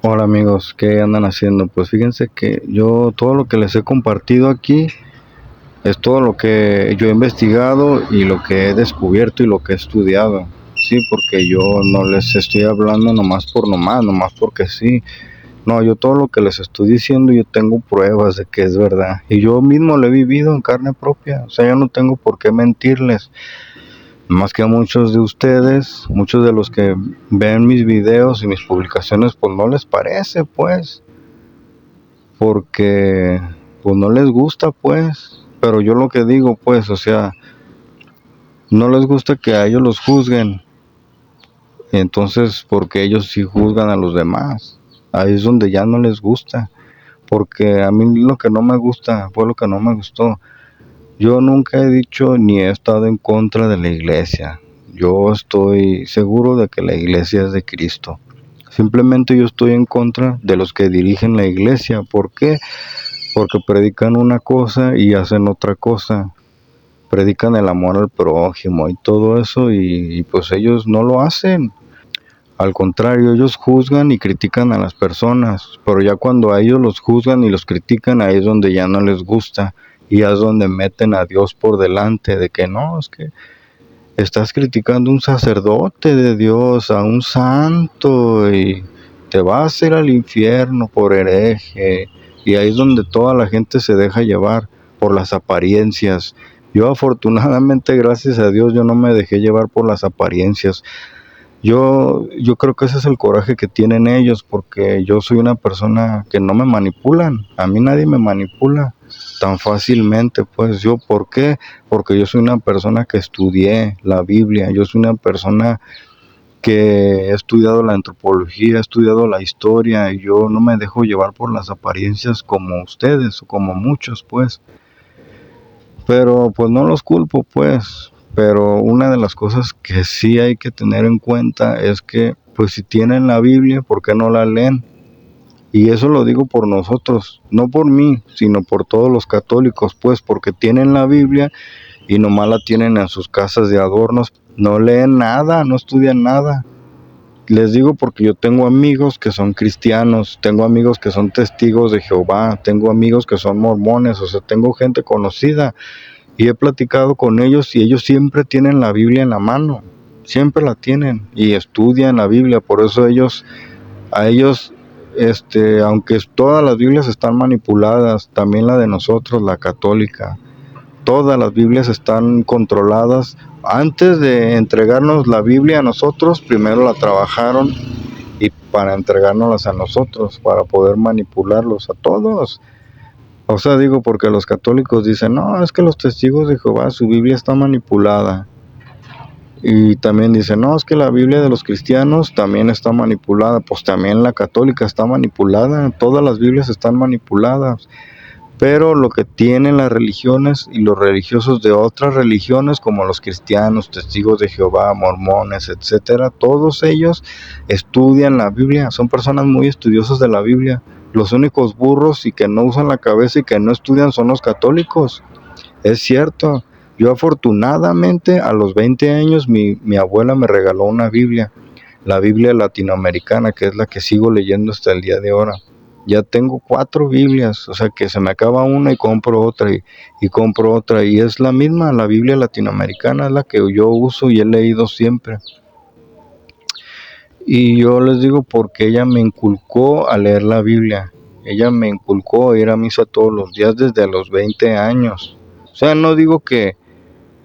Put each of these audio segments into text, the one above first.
Hola amigos, ¿qué andan haciendo? Pues fíjense que yo todo lo que les he compartido aquí es todo lo que yo he investigado y lo que he descubierto y lo que he estudiado. Sí, porque yo no les estoy hablando nomás por nomás, nomás porque sí. No, yo todo lo que les estoy diciendo yo tengo pruebas de que es verdad. Y yo mismo lo he vivido en carne propia. O sea, yo no tengo por qué mentirles. Más que a muchos de ustedes, muchos de los que ven mis videos y mis publicaciones, pues no les parece, pues porque pues no les gusta pues, pero yo lo que digo pues, o sea, no les gusta que a ellos los juzguen, entonces porque ellos sí juzgan a los demás, ahí es donde ya no les gusta, porque a mí lo que no me gusta fue lo que no me gustó. Yo nunca he dicho ni he estado en contra de la iglesia, yo estoy seguro de que la iglesia es de Cristo. Simplemente yo estoy en contra de los que dirigen la iglesia. ¿Por qué? Porque predican una cosa y hacen otra cosa. Predican el amor al prójimo y todo eso y pues ellos no lo hacen. Al contrario, ellos juzgan y critican a las personas, pero ya cuando a ellos los juzgan y los critican, ahí es donde ya no les gusta y es donde meten a Dios por delante de que no, es que estás criticando a un sacerdote de Dios, a un santo y te vas a ir al infierno por hereje. Y ahí es donde toda la gente se deja llevar por las apariencias. Yo afortunadamente, gracias a Dios, yo no me dejé llevar por las apariencias. Yo creo que ese es el coraje que tienen ellos, porque yo soy una persona que no me manipulan. A mí nadie me manipula tan fácilmente, pues yo, ¿por qué? Porque yo soy una persona que estudié la Biblia, yo soy una persona que he estudiado la antropología, he estudiado la historia y yo no me dejo llevar por las apariencias como ustedes o como muchos, pues. Pero pues no los culpo, pues. Pero una de las cosas que sí hay que tener en cuenta es que, pues si tienen la Biblia, ¿por qué no la leen? Y eso lo digo por nosotros, no por mí, sino por todos los católicos, pues porque tienen la Biblia y nomás la tienen en sus casas de adornos, no leen nada, no estudian nada. Les digo porque yo tengo amigos que son cristianos, tengo amigos que son testigos de Jehová, tengo amigos que son mormones, o sea, tengo gente conocida y he platicado con ellos y ellos siempre tienen la Biblia en la mano, siempre la tienen y estudian la Biblia, por eso a ellos, aunque todas las Biblias están manipuladas, también la de nosotros, la católica, todas las Biblias están controladas. Antes de entregarnos la Biblia a nosotros, primero la trabajaron y para entregárnoslas a nosotros, para poder manipularlos a todos. O sea, digo, porque los católicos dicen, no, es que los testigos de Jehová, su Biblia está manipulada. Y también dicen, no, es que la Biblia de los cristianos también está manipulada. Pues también la católica está manipulada, todas las Biblias están manipuladas. Pero lo que tienen las religiones y los religiosos de otras religiones, como los cristianos, testigos de Jehová, mormones, etcétera, todos ellos estudian la Biblia, son personas muy estudiosas de la Biblia. Los únicos burros y que no usan la cabeza y que no estudian son los católicos. Es cierto, yo afortunadamente a los 20 años mi abuela me regaló una Biblia, la Biblia latinoamericana, que es la que sigo leyendo hasta el día de ahora. Ya tengo 4 Biblias, o sea que se me acaba una y compro otra y compro otra y es la misma, la Biblia latinoamericana es la que yo uso y he leído siempre. Y yo les digo porque ella me inculcó a leer la Biblia, ella me inculcó a ir a misa todos los días desde los 20 años. O sea, no digo que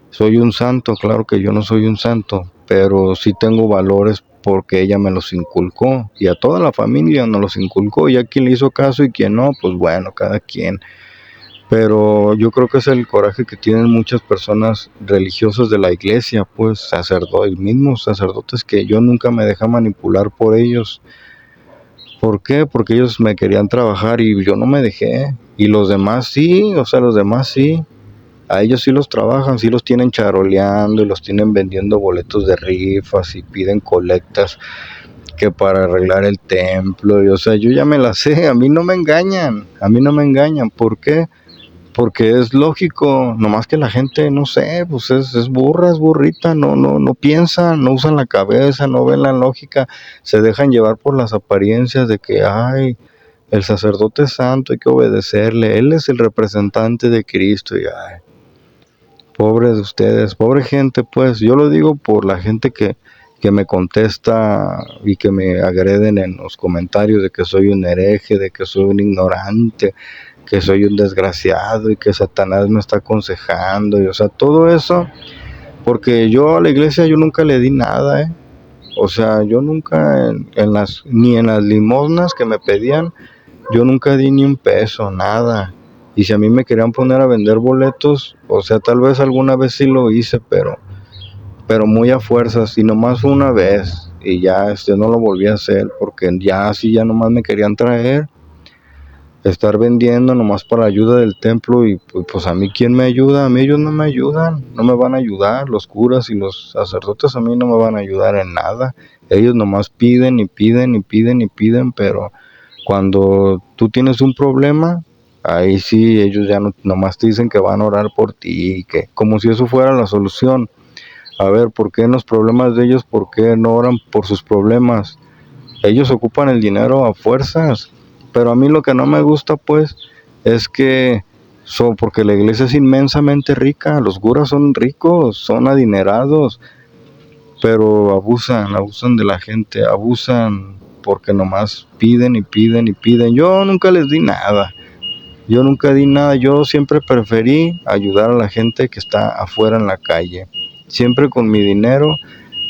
soy un santo, claro que yo no soy un santo, pero sí tengo valores porque ella me los inculcó y a toda la familia nos los inculcó y a quien le hizo caso y quien no, pues bueno, cada quien. Pero yo creo que es el coraje que tienen muchas personas religiosas de la iglesia, pues sacerdotes, mismos sacerdotes que yo nunca me dejé manipular por ellos. ¿Por qué? Porque ellos me querían trabajar y yo no me dejé. Y los demás sí, o sea, los demás sí. A ellos sí los trabajan, sí los tienen charoleando y los tienen vendiendo boletos de rifas y piden colectas que para arreglar el templo. Y, o sea, yo ya me la sé, a mí no me engañan, a mí no me engañan. ¿Por qué? porque es lógico, nomás que la gente, no sé, pues es burra, es burrita, no piensan, no usan la cabeza, no ven la lógica, se dejan llevar por las apariencias de que, ay, el sacerdote es santo, hay que obedecerle, él es el representante de Cristo, y ay, pobres de ustedes, pobre gente, pues, yo lo digo por la gente que me contesta y que me agreden en los comentarios de que soy un hereje, de que soy un ignorante, que soy un desgraciado y que Satanás me está aconsejando, y o sea, todo eso, porque yo a la iglesia yo nunca le di nada, o sea, yo nunca ni en las limosnas que me pedían, yo nunca di ni un peso, nada. Y si a mí me querían poner a vender boletos, o sea, tal vez alguna vez sí lo hice, pero muy a fuerzas, y nomás fue una vez, y ya no lo volví a hacer, porque ya así ya nomás me querían traer, estar vendiendo nomás para ayuda del templo, y pues a mí ¿quién me ayuda? A mí ellos no me ayudan, no me van a ayudar, los curas y los sacerdotes a mí no me van a ayudar en nada, ellos nomás piden y piden y piden y piden, pero cuando tú tienes un problema, ahí sí ellos ya no, nomás te dicen que van a orar por ti, que como si eso fuera la solución. A ver, ¿por qué en los problemas de ellos, por qué no oran por sus problemas? Ellos ocupan el dinero a fuerzas, pero a mí lo que no me gusta pues es que porque la iglesia es inmensamente rica, los curas son ricos, son adinerados, pero abusan de la gente, abusan porque nomás piden y piden y piden. Yo nunca les di nada, yo nunca di nada, yo siempre preferí ayudar a la gente que está afuera en la calle, siempre con mi dinero,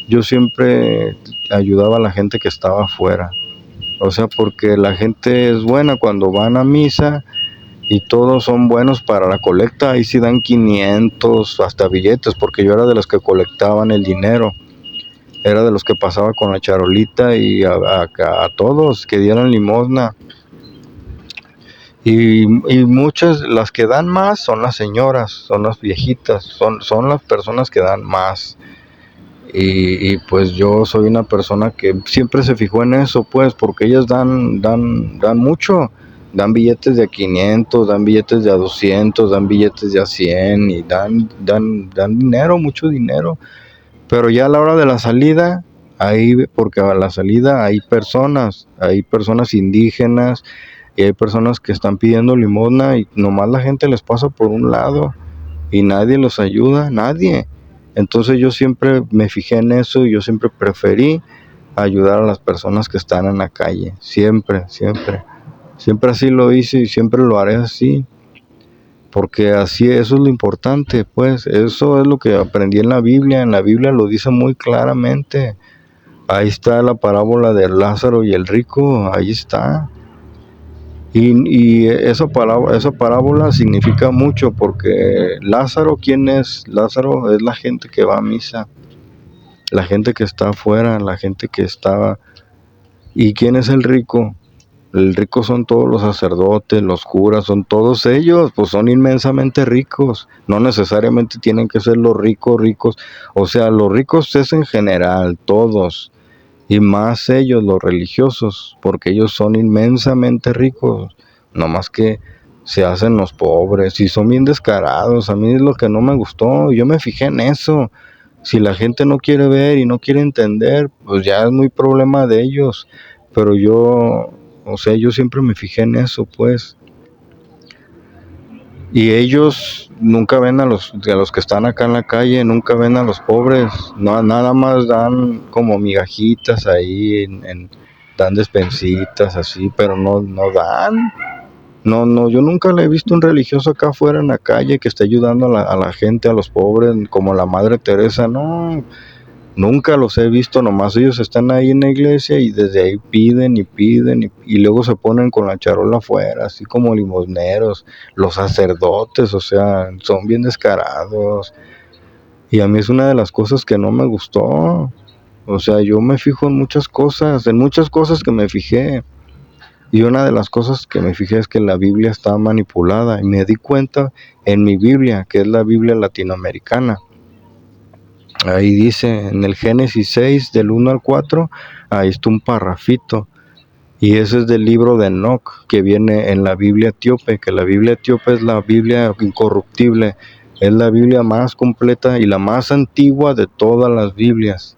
yo siempre ayudaba a la gente que estaba afuera. O sea, porque la gente es buena cuando van a misa y todos son buenos para la colecta. Ahí sí dan 500, hasta billetes, porque yo era de los que colectaban el dinero. Era de los que pasaba con la charolita y a todos que dieran limosna. Y muchas, las que dan más son las señoras, son las viejitas, son las personas que dan más. Y pues yo soy una persona que siempre se fijó en eso, pues, porque ellas dan mucho, dan billetes de a 500, dan billetes de a 200, dan billetes de a 100 y dan dinero, mucho dinero. Pero ya a la hora de la salida, ahí, porque a la salida hay personas indígenas y hay personas que están pidiendo limosna y nomás la gente les pasa por un lado y nadie los ayuda, nadie. Entonces yo siempre me fijé en eso y yo siempre preferí ayudar a las personas que están en la calle, siempre, siempre. Siempre así lo hice y siempre lo haré así, porque así eso es lo importante, pues eso es lo que aprendí en la Biblia lo dice muy claramente. Ahí está la parábola de Lázaro y el rico, ahí está. Y esa parábola significa mucho porque Lázaro, ¿quién es? Lázaro es la gente que va a misa, la gente que está afuera, la gente que está... ¿Y quién es el rico? El rico son todos los sacerdotes, los curas, son todos ellos, pues son inmensamente ricos. No necesariamente tienen que ser los ricos, ricos. O sea, los ricos es en general, todos. Y más ellos, los religiosos, porque ellos son inmensamente ricos, no más que se hacen los pobres y son bien descarados. A mí es lo que no me gustó, yo me fijé en eso. Si la gente no quiere ver y no quiere entender, pues ya es muy problema de ellos, pero yo, o sea, yo siempre me fijé en eso, pues. Y ellos nunca ven a los que están acá en la calle, nunca ven a los pobres, no, nada más dan como migajitas ahí, dan despensitas así, pero no dan. No, yo nunca le he visto un religioso acá afuera en la calle que esté ayudando a la gente, a los pobres, como la Madre Teresa, no. Nunca los he visto, nomás ellos están ahí en la iglesia y desde ahí piden y piden y luego se ponen con la charola afuera, así como limosneros, los sacerdotes, o sea, son bien descarados. Y a mí es una de las cosas que no me gustó. O sea, yo me fijo en muchas cosas que me fijé. Y una de las cosas que me fijé es que la Biblia está manipulada. Y me di cuenta en mi Biblia, que es la Biblia latinoamericana. Ahí dice en el Génesis 6 del 1 al 4, ahí está un parrafito Y ese es del libro de Enoch, que viene en la Biblia etíope, que la Biblia etíope es la Biblia incorruptible, es la Biblia más completa y la más antigua de todas las Biblias.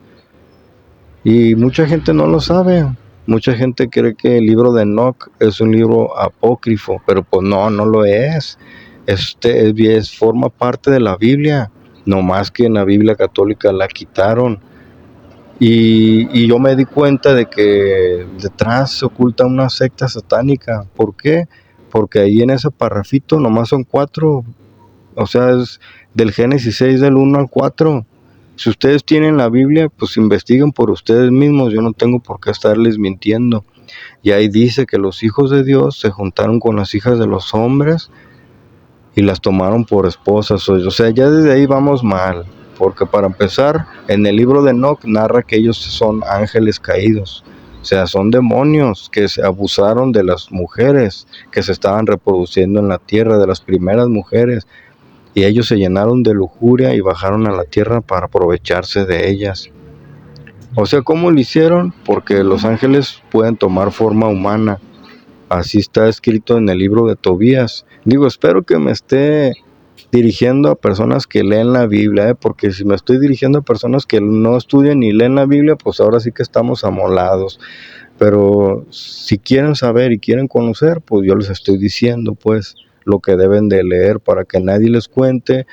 Y mucha gente no lo sabe. Mucha gente cree que el libro de Enoch es un libro apócrifo, pero pues no, no lo es. Forma parte de la Biblia, no más que en la Biblia católica la quitaron. Y yo me di cuenta de que detrás se oculta una secta satánica. ¿Por qué? Porque ahí en ese parrafito nomás son 4, o sea, es del Génesis 6 del 1 al 4. Si ustedes tienen la Biblia, pues investiguen por ustedes mismos, yo no tengo por qué estarles mintiendo. Y ahí dice que los hijos de Dios se juntaron con las hijas de los hombres y las tomaron por esposas. O sea, ya desde ahí vamos mal, porque para empezar, en el libro de Enoch narra que ellos son ángeles caídos. O sea, son demonios que se abusaron de las mujeres que se estaban reproduciendo en la tierra, de las primeras mujeres. Y ellos se llenaron de lujuria y bajaron a la tierra para aprovecharse de ellas. O sea, ¿cómo lo hicieron? Porque los ángeles pueden tomar forma humana. Así está escrito en el libro de Tobías. Digo, espero que me esté dirigiendo a personas que leen la Biblia, porque si me estoy dirigiendo a personas que no estudian ni leen la Biblia, pues ahora sí que estamos amolados. Pero si quieren saber y quieren conocer, pues yo les estoy diciendo, pues, lo que deben de leer para que nadie les cuente,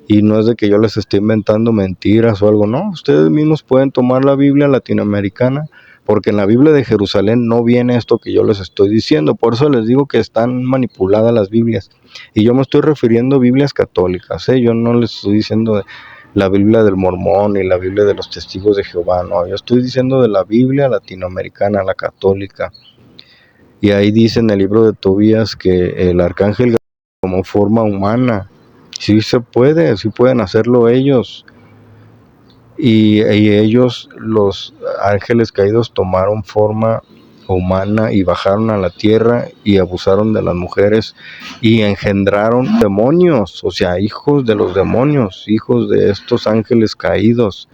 y no es de que yo les esté inventando mentiras o algo, no, ustedes mismos pueden tomar la Biblia latinoamericana, porque en la Biblia de Jerusalén no viene esto que yo les estoy diciendo. Por eso les digo que están manipuladas las Biblias, y yo me estoy refiriendo a Biblias católicas, yo no les estoy diciendo de la Biblia del Mormón y la Biblia de los Testigos de Jehová, no, yo estoy diciendo de la Biblia latinoamericana, la católica. Y ahí dice en el libro de Tobías que el arcángel tomó forma humana. Sí se puede, sí pueden hacerlo ellos. Y ellos, los ángeles caídos, tomaron forma humana y bajaron a la tierra y abusaron de las mujeres y engendraron demonios, o sea, hijos de los demonios, hijos de estos ángeles caídos.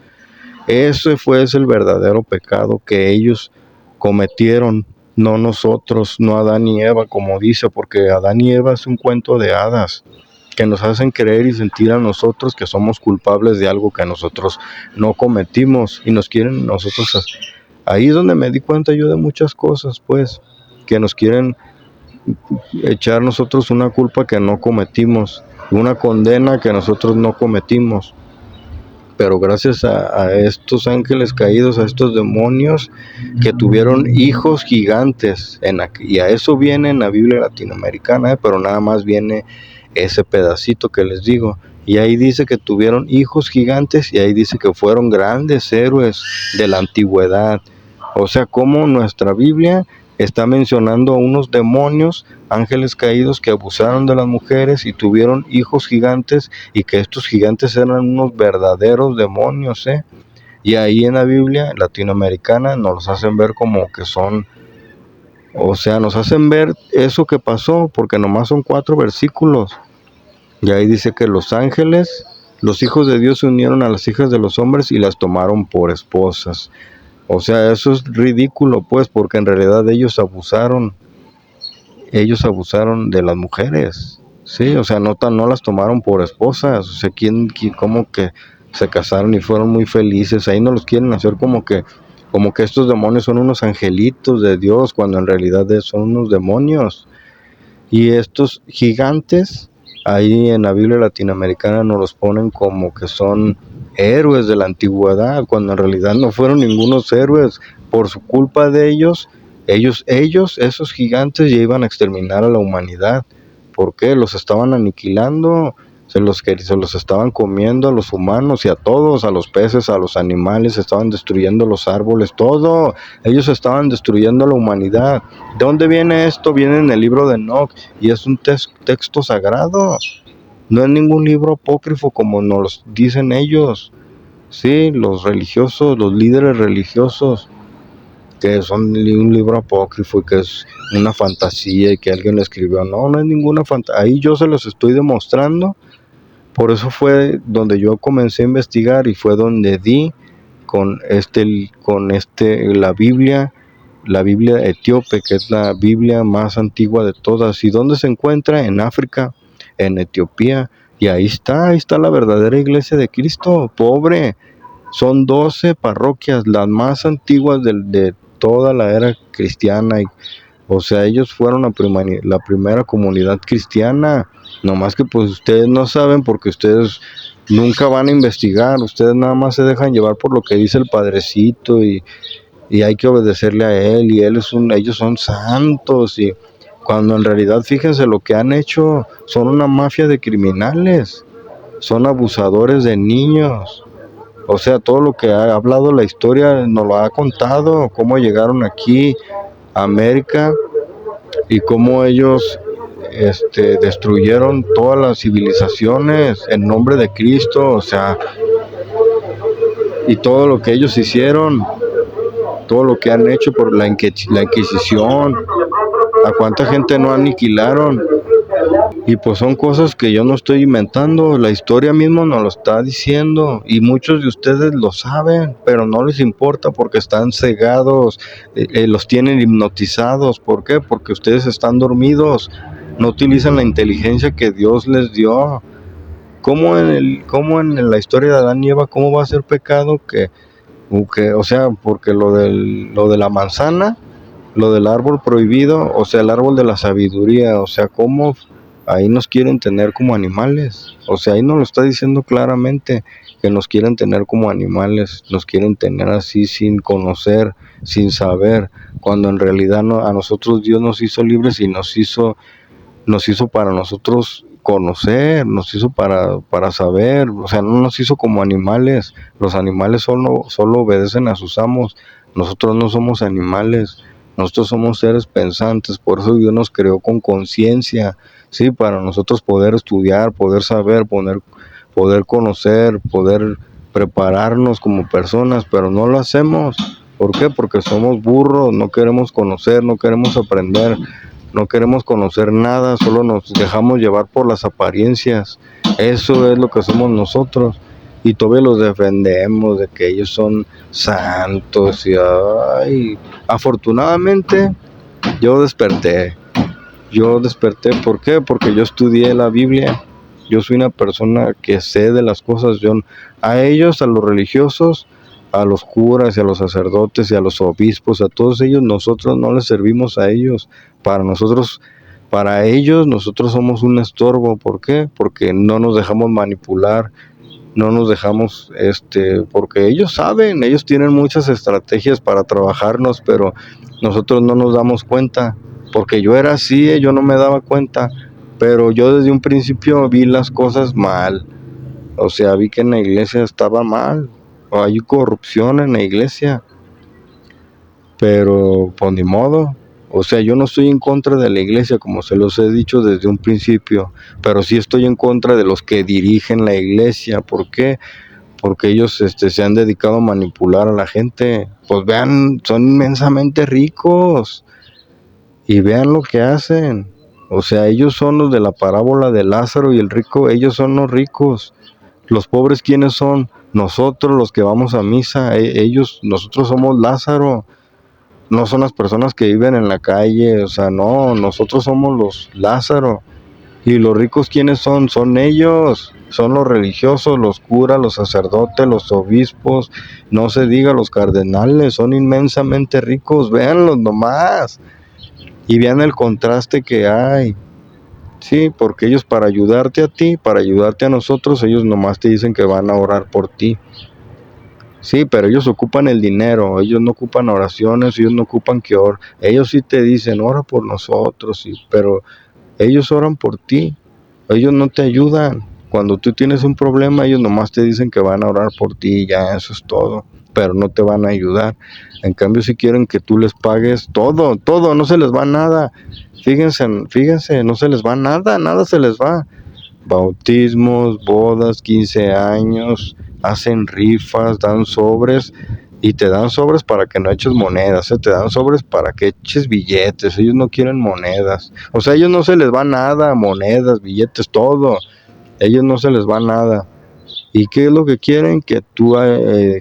Ese fue el verdadero pecado que ellos cometieron, no nosotros, no Adán y Eva, como dice, porque Adán y Eva es un cuento de hadas que nos hacen creer y sentir a nosotros que somos culpables de algo que nosotros no cometimos y nos quieren nosotros. Ahí es donde me di cuenta yo de muchas cosas, pues, que nos quieren echar nosotros una culpa que no cometimos, una condena que nosotros no cometimos. Pero gracias a estos ángeles caídos, a estos demonios que tuvieron hijos gigantes, y a eso viene en la Biblia latinoamericana, pero nada más viene ese pedacito que les digo. Y ahí dice que tuvieron hijos gigantes, y ahí dice que fueron grandes héroes de la antigüedad. O sea, como nuestra Biblia está mencionando a unos demonios, ángeles caídos que abusaron de las mujeres y tuvieron hijos gigantes, y que estos gigantes eran unos verdaderos demonios, Y ahí en la Biblia latinoamericana nos los hacen ver como que son, o sea, nos hacen ver eso que pasó, porque nomás son 4 versículos. Y ahí dice que los ángeles, los hijos de Dios, se unieron a las hijas de los hombres y las tomaron por esposas. O sea, eso es ridículo, pues, porque en realidad ellos abusaron de las mujeres, sí, o sea, no las tomaron por esposas, o sea, cómo que se casaron y fueron muy felices. Ahí no los quieren hacer como que estos demonios son unos angelitos de Dios, cuando en realidad son unos demonios. Y estos gigantes, ahí en la Biblia latinoamericana nos los ponen como que son héroes de la antigüedad, cuando en realidad no fueron ningunos héroes. Por su culpa de ellos, esos gigantes ya iban a exterminar a la humanidad. ¿Por qué? Los estaban aniquilando, se los estaban comiendo a los humanos y a todos, a los peces, a los animales, estaban destruyendo los árboles, todo. Ellos estaban destruyendo a la humanidad. ¿De dónde viene esto? Viene en el libro de Enoch, y es un texto sagrado. No es ningún libro apócrifo como nos dicen ellos. Sí, los religiosos, los líderes religiosos, que son un libro apócrifo y que es una fantasía y que alguien lo escribió. No, no es ninguna fantasía. Ahí yo se los estoy demostrando. Por eso fue donde yo comencé a investigar, y fue donde di con la Biblia la Biblia etíope, que es la Biblia más antigua de todas. ¿Y dónde se encuentra? En África, en Etiopía. Y ahí está la verdadera iglesia de Cristo. Pobre, son 12 parroquias, las más antiguas de toda la era cristiana. O sea, ellos fueron la primera comunidad cristiana. Nomás que pues ustedes no saben porque ustedes nunca van a investigar. Ustedes nada más se dejan llevar por lo que dice el padrecito y hay que obedecerle a él. Y ellos son santos. Y cuando en realidad, fíjense lo que han hecho, son una mafia de criminales. Son abusadores de niños. O sea, todo lo que ha hablado la historia nos lo ha contado, cómo llegaron aquí a América y cómo ellos destruyeron todas las civilizaciones en nombre de Cristo, o sea, y todo lo que ellos hicieron, todo lo que han hecho por la Inquisición, a cuánta gente no aniquilaron. Y pues son cosas que yo no estoy inventando, la historia misma nos lo está diciendo y muchos de ustedes lo saben, pero no les importa porque están cegados, los tienen hipnotizados. ¿Por qué? Porque ustedes están dormidos, no utilizan la inteligencia que Dios les dio. ¿Cómo en la historia de Adán y Eva, cómo va a ser pecado o sea, porque lo de la manzana, lo del árbol prohibido, o sea, el árbol de la sabiduría, o sea, cómo ahí nos quieren tener como animales? O sea, ahí nos lo está diciendo claramente, que nos quieren tener como animales, nos quieren tener así sin conocer, sin saber, cuando en realidad no, a nosotros Dios nos hizo libres y nos hizo para nosotros conocer, nos hizo para saber, o sea, no nos hizo como animales. Los animales solo obedecen a sus amos, nosotros no somos animales, nosotros somos seres pensantes, por eso Dios nos creó con conciencia, sí, para nosotros poder estudiar, poder saber, poder conocer, poder prepararnos como personas, pero no lo hacemos. ¿Por qué? Porque somos burros, no queremos conocer, no queremos aprender, no queremos conocer nada, solo nos dejamos llevar por las apariencias. Eso es lo que somos nosotros. Y todavía los defendemos de que ellos son santos. Y ay, afortunadamente yo desperté. ¿Por qué? Porque yo estudié la Biblia. Yo soy una persona que sé de las cosas. A ellos, a los religiosos, a los curas y a los sacerdotes y a los obispos, a todos ellos, nosotros no les servimos a ellos. Para ellos, nosotros somos un estorbo. ¿Por qué? Porque no nos dejamos manipular, no nos dejamos, porque ellos saben, ellos tienen muchas estrategias para trabajarnos, pero nosotros no nos damos cuenta. Porque yo era así, yo no me daba cuenta, pero yo desde un principio vi las cosas mal. O sea, vi que en la iglesia estaba mal, o hay corrupción en la iglesia, pero pues ni modo. O sea, yo no estoy en contra de la iglesia, como se los he dicho desde un principio, pero sí estoy en contra de los que dirigen la iglesia. ¿Por qué? Porque ellos se han dedicado a manipular a la gente. Pues vean, son inmensamente ricos y vean lo que hacen. O sea, ellos son los de la parábola de Lázaro y el rico, ellos son los ricos. Los pobres, ¿quiénes son? Nosotros, los que vamos a misa. Nosotros somos Lázaro. No son las personas que viven en la calle, o sea, no, nosotros somos los Lázaro. Y los ricos, ¿quiénes son? Son ellos, son los religiosos, los curas, los sacerdotes, los obispos, no se diga los cardenales, son inmensamente ricos, véanlos nomás. Y vean el contraste que hay. Sí, porque ellos para ayudarte a ti, para ayudarte a nosotros, ellos nomás te dicen que van a orar por ti. Sí, pero ellos ocupan el dinero, ellos no ocupan oraciones, ellos no ocupan que ellos sí te dicen, ora por nosotros, sí, pero ellos oran por ti, ellos no te ayudan. Cuando tú tienes un problema, ellos nomás te dicen que van a orar por ti, ya eso es todo, pero no te van a ayudar. En cambio, si quieren que tú les pagues todo, no se les va nada. Fíjense, no se les va nada, nada se les va. Bautismos, bodas, 15 años, hacen rifas, dan sobres y te dan sobres para que no eches monedas, te dan sobres para que eches billetes. Ellos no quieren monedas, o sea, a ellos no se les va nada, monedas, billetes, todo, a ellos no se les va nada. ¿Y qué es lo que quieren? Que tú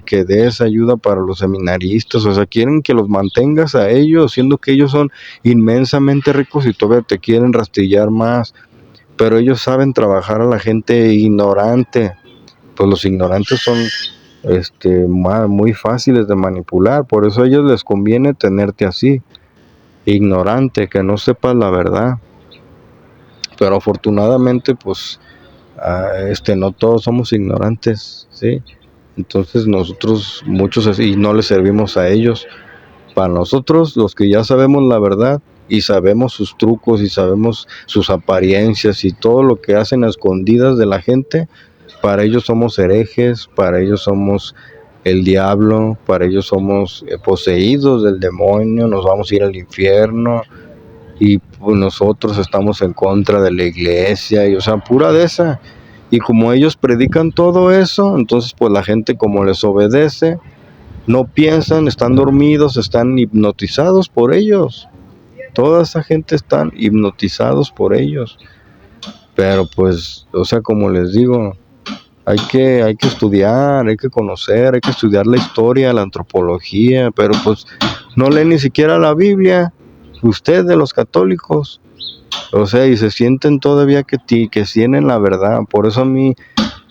que des ayuda para los seminaristas, o sea, quieren que los mantengas a ellos, siendo que ellos son inmensamente ricos y todavía te quieren rastrillar más, pero ellos saben trabajar a la gente ignorante. Pues los ignorantes son muy fáciles de manipular, por eso a ellos les conviene tenerte así, ignorante, que no sepas la verdad. Pero afortunadamente, pues, no todos somos ignorantes, ¿sí? Entonces nosotros, muchos así, no les servimos a ellos. Para nosotros, los que ya sabemos la verdad y sabemos sus trucos y sabemos sus apariencias y todo lo que hacen a escondidas de la gente, para ellos somos herejes, para ellos somos el diablo, para ellos somos poseídos del demonio, nos vamos a ir al infierno, y pues nosotros estamos en contra de la iglesia, y o sea, pura de esa. Y como ellos predican todo eso, entonces pues la gente, como les obedece, no piensan, están dormidos, están hipnotizados por ellos. Toda esa gente están hipnotizados por ellos. Pero pues, o sea, como les digo, hay que estudiar, hay que conocer, hay que estudiar la historia, la antropología, pero pues no leen ni siquiera la Biblia, ustedes los católicos, o sea, y se sienten todavía que tienen la verdad. Por eso a mí,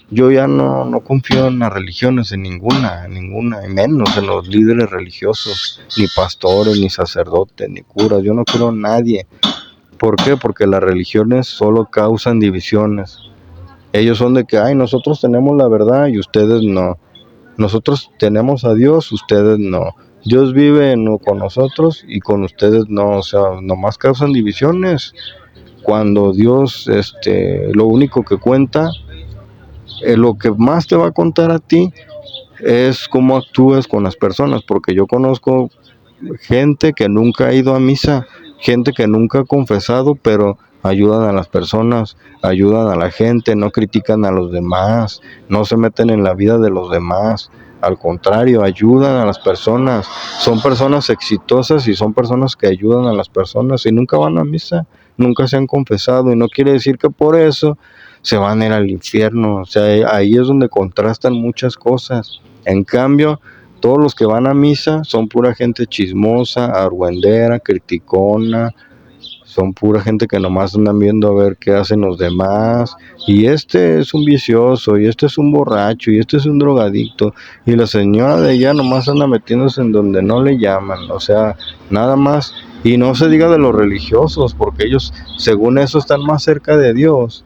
yo ya no confío en las religiones, en ninguna, y menos en los líderes religiosos, ni pastores, ni sacerdotes, ni curas, yo no creo en nadie. ¿Por qué? Porque las religiones solo causan divisiones. Ellos son de que, ay, nosotros tenemos la verdad y ustedes no. Nosotros tenemos a Dios, ustedes no. Dios vive con nosotros y con ustedes no. O sea, nomás causan divisiones. Cuando Dios, lo único que cuenta, lo que más te va a contar a ti es cómo actúas con las personas, porque yo conozco gente que nunca ha ido a misa, gente que nunca ha confesado, pero ayudan a las personas, ayudan a la gente, no critican a los demás, no se meten en la vida de los demás, al contrario, ayudan a las personas, son personas exitosas y son personas que ayudan a las personas y nunca van a misa, nunca se han confesado, y no quiere decir que por eso se van a ir al infierno. O sea, ahí es donde contrastan muchas cosas. En cambio, todos los que van a misa son pura gente chismosa, argüendera, criticona, son pura gente que nomás andan viendo a ver qué hacen los demás, y este es un vicioso, y este es un borracho, y este es un drogadicto, y la señora de allá nomás anda metiéndose en donde no le llaman, o sea, nada más. Y no se diga de los religiosos, porque ellos, según eso, están más cerca de Dios.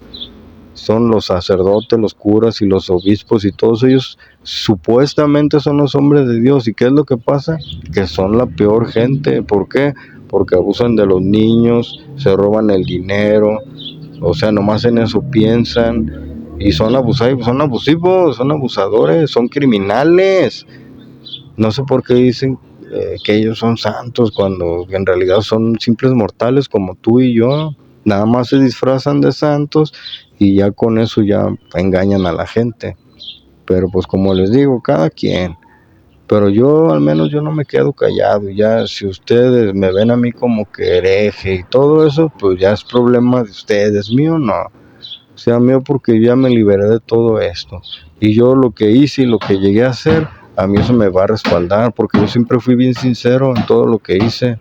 Son los sacerdotes, los curas y los obispos, y todos ellos supuestamente son los hombres de Dios. ¿Y qué es lo que pasa? Que son la peor gente. ¿Por qué? Porque abusan de los niños, se roban el dinero, o sea, nomás en eso piensan, y son abusivos, son abusadores, son criminales. No sé por qué dicen que ellos son santos cuando en realidad son simples mortales como tú y yo. Nada más se disfrazan de santos y ya con eso ya engañan a la gente. Pero pues como les digo, cada quien. Pero yo al menos yo no me quedo callado. Ya si ustedes me ven a mí como que hereje y todo eso, pues ya es problema de ustedes, mío no. O sea, mío, porque ya me liberé de todo esto. Y yo lo que hice y lo que llegué a hacer, a mí eso me va a respaldar, porque yo siempre fui bien sincero en todo lo que hice.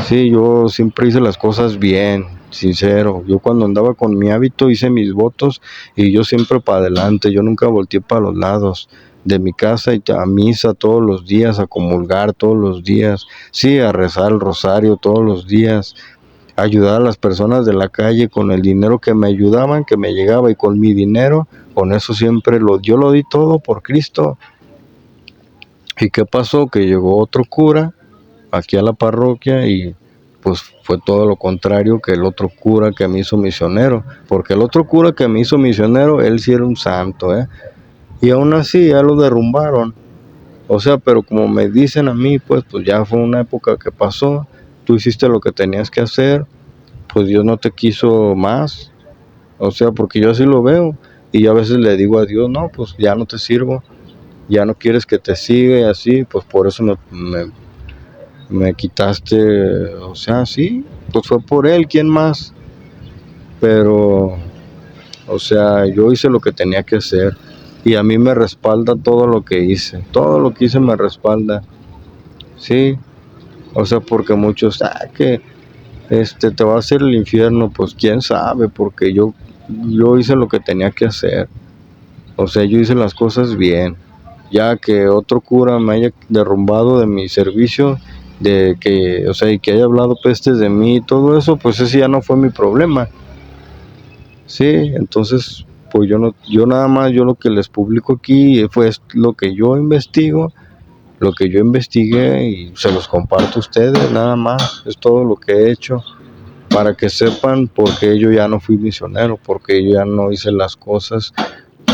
Sí, yo siempre hice las cosas bien, sincero. Yo cuando andaba con mi hábito hice mis votos y yo siempre para adelante. Yo nunca volteé para los lados. De mi casa y a misa todos los días, a comulgar todos los días, sí, a rezar el rosario todos los días, ayudar a las personas de la calle con el dinero que me ayudaban, que me llegaba, y con mi dinero, con eso siempre yo lo di todo por Cristo. ¿Y qué pasó? Que llegó otro cura aquí a la parroquia y pues fue todo lo contrario que el otro cura que me hizo misionero, porque el otro cura que me hizo misionero, él sí era un santo, y aún así ya lo derrumbaron. O sea, pero como me dicen a mí, pues ya fue una época que pasó, tú hiciste lo que tenías que hacer, pues Dios no te quiso más. O sea, porque yo así lo veo, y yo a veces le digo a Dios, no, pues ya no te sirvo, ya no quieres que te siga, y así, pues por eso me quitaste. O sea, sí, pues fue por él, ¿quién más? Pero, o sea, yo hice lo que tenía que hacer. y a mí me respalda todo lo que hice. Todo lo que hice me respalda. Sí, o sea, porque muchos, que te va a hacer el infierno, pues quién sabe, porque yo hice lo que tenía que hacer. O sea, yo hice las cosas bien. Ya que otro cura me haya derrumbado de mi servicio, de que, o sea, y que haya hablado pestes de mí y todo eso, pues ese ya no fue mi problema. Sí, entonces, pues yo nada más, yo lo que les publico aquí fue lo que yo investigo, lo que yo investigué y se los comparto a ustedes, nada más, es todo lo que he hecho, para que sepan por qué yo ya no fui misionero, porque yo ya no hice las cosas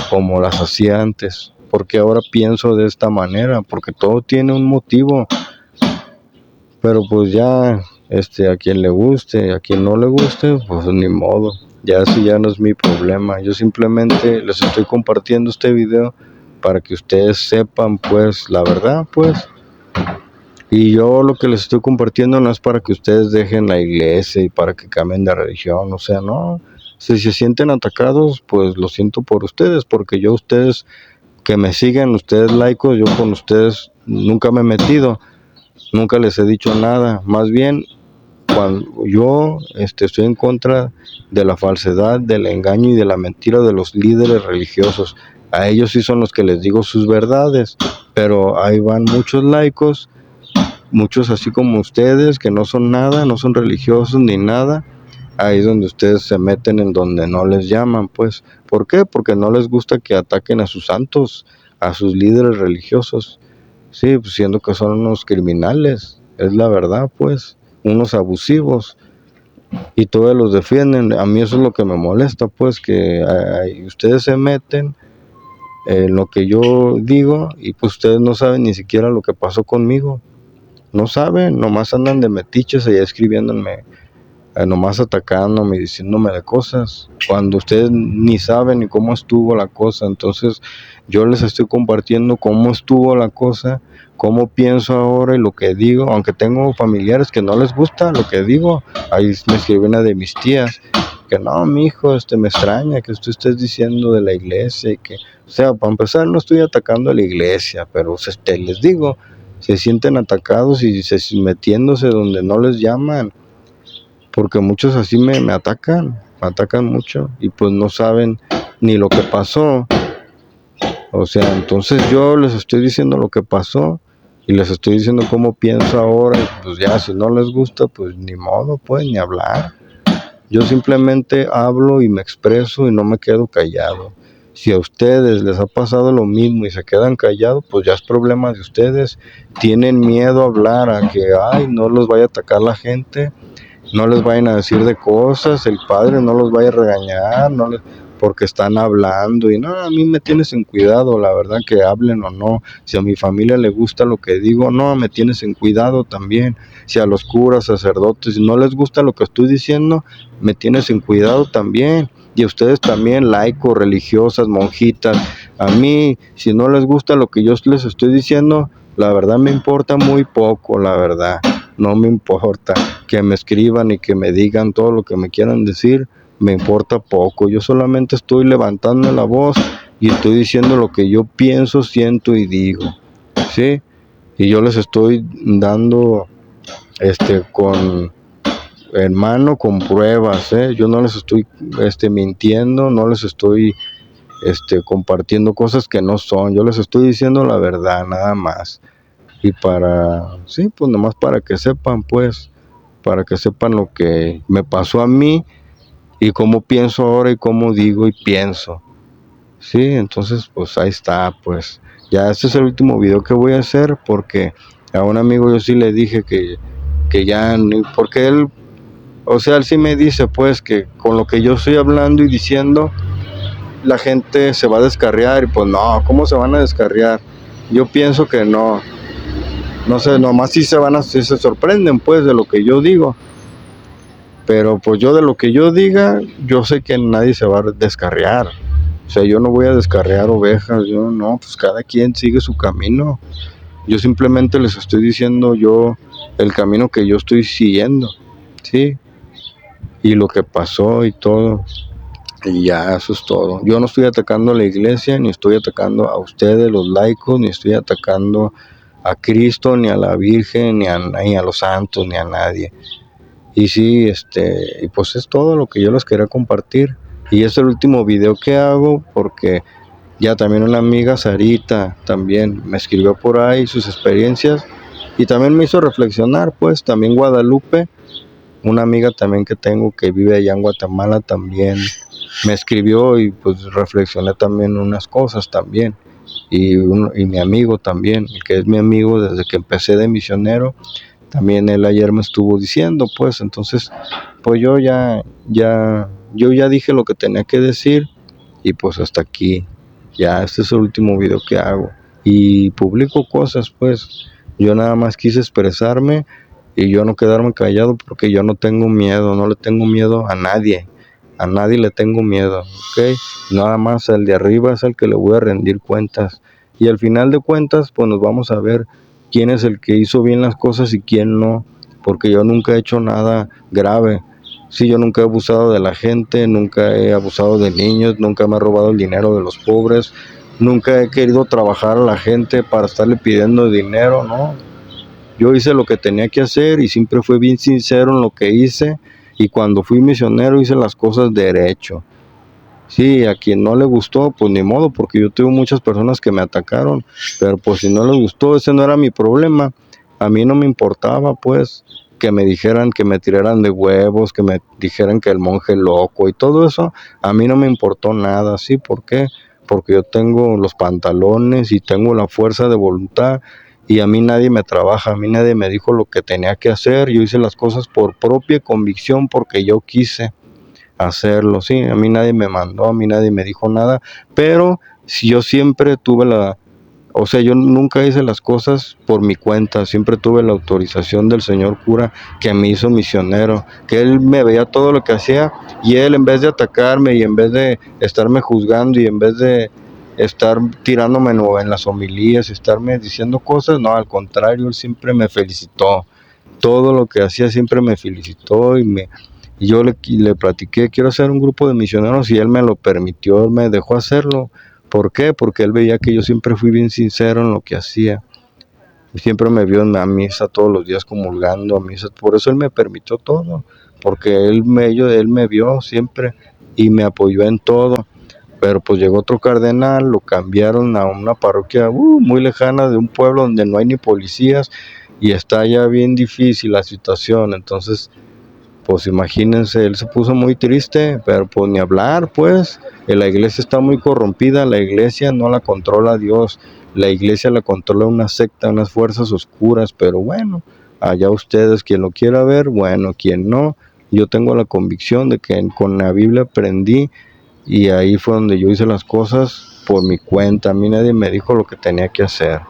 como las hacía antes, porque ahora pienso de esta manera, porque todo tiene un motivo, pero pues ya, a quien le guste, a quien no le guste, pues ni modo, ya eso ya no es mi problema. Yo simplemente les estoy compartiendo este video para que ustedes sepan pues la verdad, pues. Y yo lo que les estoy compartiendo no es para que ustedes dejen la iglesia y para que cambien de religión, o sea, no. Si se sienten atacados, pues lo siento por ustedes, porque yo ustedes que me siguen, ustedes laicos, yo con ustedes nunca me he metido, nunca les he dicho nada, más bien cuando yo estoy en contra de la falsedad, del engaño y de la mentira de los líderes religiosos. A ellos sí son los que les digo sus verdades, pero ahí van muchos laicos, muchos así como ustedes, que no son nada, no son religiosos ni nada. Ahí es donde ustedes se meten en donde no les llaman, pues. ¿Por qué? Porque no les gusta que ataquen a sus santos, a sus líderes religiosos. Sí, pues siendo que son unos criminales, es la verdad, pues, unos abusivos. Y todos los defienden. A mí eso es lo que me molesta, pues, que ustedes se meten en lo que yo digo y pues ustedes no saben ni siquiera lo que pasó conmigo. No saben, nomás andan de metiches allá escribiéndome, nomás atacándome y diciéndome de cosas, cuando ustedes ni saben ni cómo estuvo la cosa. Entonces yo les estoy compartiendo cómo estuvo la cosa, cómo pienso ahora y lo que digo, aunque tengo familiares que no les gusta lo que digo. Ahí me escribe una de mis tías, que no, mi hijo, me extraña que usted estés diciendo de la iglesia, y que, o sea, para empezar no estoy atacando a la iglesia, pero les digo, se sienten atacados y metiéndose donde no les llaman, porque muchos así me atacan mucho y pues no saben ni lo que pasó. O sea, entonces yo les estoy diciendo lo que pasó y les estoy diciendo cómo pienso ahora, y pues ya si no les gusta, pues ni modo, pues ni hablar. Yo simplemente hablo y me expreso y no me quedo callado. Si a ustedes les ha pasado lo mismo y se quedan callados, pues ya es problema de ustedes. Tienen miedo a hablar, a que, no los vaya a atacar la gente, no les vayan a decir de cosas, el padre no los vaya a regañar, porque están hablando. Y no, a mí me tienes en cuidado, la verdad, que hablen o no. Si a mi familia le gusta lo que digo, no, me tienes en cuidado también. Si a los curas, sacerdotes, no les gusta lo que estoy diciendo, me tienes en cuidado también. Y a ustedes también, laicos, religiosas, monjitas, a mí, si no les gusta lo que yo les estoy diciendo, la verdad me importa muy poco, la verdad. No me importa que me escriban y que me digan todo lo que me quieran decir, me importa poco. Yo solamente estoy levantando la voz y estoy diciendo lo que yo pienso, siento y digo, ¿sí? Y yo les estoy dando, con hermano, con pruebas, ¿eh? Yo no les estoy, mintiendo, no les estoy, compartiendo cosas que no son. Yo les estoy diciendo la verdad, nada más. Y sí, pues nomás para que sepan, pues, para que sepan lo que me pasó a mí y cómo pienso ahora y cómo digo y pienso. Sí, entonces pues ahí está, pues. Ya este es el último video que voy a hacer, porque a un amigo yo sí le dije que ya, porque él, o sea, él sí me dice pues que con lo que yo estoy hablando y diciendo, la gente se va a descarriar, y pues no, ¿cómo se van a descarriar? Yo pienso que no. No sé, nomás sí se sorprenden pues de lo que yo digo. Pero pues yo de lo que yo diga, yo sé que nadie se va a descarriar. O sea, yo no voy a descarriar ovejas, yo no, pues cada quien sigue su camino. Yo simplemente les estoy diciendo yo el camino que yo estoy siguiendo, ¿sí? Y lo que pasó y todo. Y ya, eso es todo. Yo no estoy atacando a la iglesia, ni estoy atacando a ustedes, los laicos, ni estoy atacando a Cristo, ni a la Virgen, ni a los santos, ni a nadie. Y sí, y pues es todo lo que yo les quería compartir. Y es el último video que hago porque ya también una amiga, Sarita, también me escribió por ahí sus experiencias y también me hizo reflexionar, pues también Guadalupe, una amiga también que tengo que vive allá en Guatemala, también me escribió y pues reflexioné también unas cosas también. Y mi amigo también, que es mi amigo desde que empecé de misionero, también él ayer me estuvo diciendo, pues entonces, pues yo ya dije lo que tenía que decir y pues hasta aquí. Ya este es el último video que hago y publico cosas, pues yo nada más quise expresarme y yo no quedarme callado porque yo no tengo miedo, no le tengo miedo a nadie le tengo miedo, ¿ok? Nada más el de arriba es el que le voy a rendir cuentas y al final de cuentas pues nos vamos a ver quién es el que hizo bien las cosas y quién no, porque yo nunca he hecho nada grave. Sí, yo nunca he abusado de la gente, nunca he abusado de niños, nunca me he robado el dinero de los pobres, nunca he querido trabajar a la gente para estarle pidiendo dinero, ¿no? Yo hice lo que tenía que hacer y siempre fui bien sincero en lo que hice y cuando fui misionero hice las cosas derecho. Sí, a quien no le gustó, pues ni modo, porque yo tuve muchas personas que me atacaron, pero pues si no les gustó, ese no era mi problema. A mí no me importaba, pues, que me dijeran, que me tiraran de huevos, que me dijeran que el monje loco y todo eso, a mí no me importó nada, ¿sí? ¿Por qué? Porque yo tengo los pantalones y tengo la fuerza de voluntad y a mí nadie me trabaja, a mí nadie me dijo lo que tenía que hacer, yo hice las cosas por propia convicción, porque yo quise hacerlo, sí, a mí nadie me mandó, a mí nadie me dijo nada, pero si yo siempre tuve o sea, yo nunca hice las cosas por mi cuenta, siempre tuve la autorización del señor cura que me hizo misionero, que él me veía todo lo que hacía y él en vez de atacarme y en vez de estarme juzgando y en vez de estar tirándome en las homilías, estarme diciendo cosas, no, al contrario, él siempre me felicitó, todo lo que hacía siempre me felicitó y yo le platiqué, quiero hacer un grupo de misioneros y él me lo permitió, él me dejó hacerlo. ¿Por qué? Porque él veía que yo siempre fui bien sincero en lo que hacía. Y siempre me vio en la misa todos los días comulgando a misa. Por eso él me permitió todo. Porque él me vio siempre y me apoyó en todo. Pero pues llegó otro cardenal, lo cambiaron a una parroquia muy lejana de un pueblo donde no hay ni policías y está ya bien difícil la situación. Entonces pues imagínense, él se puso muy triste, pero pues ni hablar, pues. La iglesia está muy corrompida, la iglesia no la controla Dios, la iglesia la controla una secta, unas fuerzas oscuras, pero bueno, allá ustedes, quien lo quiera ver, bueno, quien no, yo tengo la convicción de que con la Biblia aprendí y ahí fue donde yo hice las cosas por mi cuenta, a mí nadie me dijo lo que tenía que hacer.